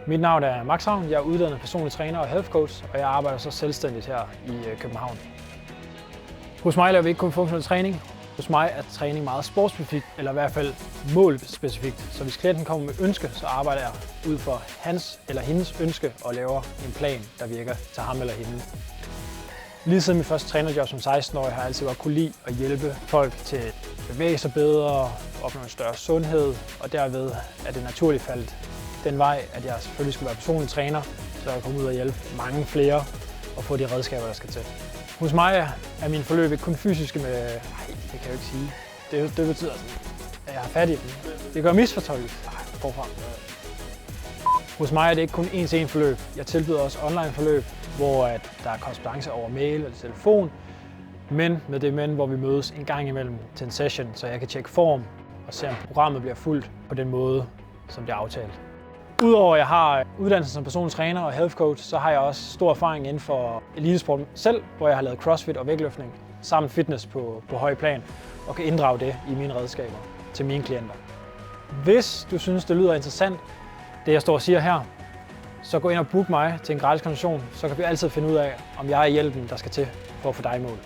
Mit navn er Max Ravn, jeg er uddannet personlig træner og health coach, og jeg arbejder så selvstændigt her i København. Hos mig laver vi ikke kun funktionel træning. Hos mig er træning meget sportsspecifikt, eller i hvert fald målspecifikt. Så hvis klienten kommer med ønske, så arbejder jeg ud for hans eller hendes ønske og laver en plan, der virker til ham eller hende. Lige siden mit første trænerjob som 16-årig har jeg altid godt kunne lide at hjælpe folk til at bevæge sig bedre, opnå en større sundhed, og derved er det naturligt faldet den vej, at jeg selvfølgelig skal være personlig træner, så jeg kommer ud og hjælpe mange flere og få de redskaber, der skal til. Hos mig er mine forløb ikke kun fysiske med... Nej, det kan jeg jo ikke sige. Det betyder sådan, at jeg har fat i dem. Det gør misfortolket. Forfra. Hos mig er det ikke kun en-til-en forløb. Jeg tilbyder også online forløb, hvor der er korrespondance over mail eller telefon, men med det hvor vi mødes en gang imellem til en session, så jeg kan tjekke form og se, om programmet bliver fulgt på den måde, som det er aftalt. Udover at jeg har uddannelse som personlig træner og health coach, så har jeg også stor erfaring inden for elitesport selv, hvor jeg har lavet crossfit og vægtløftning samt fitness på høj plan og kan inddrage det i mine redskaber til mine klienter. Hvis du synes, det lyder interessant, det jeg står og siger her, så gå ind og book mig til en gratis konsultation, så kan vi altid finde ud af, om jeg er hjælpen, der skal til for at få dig i mål.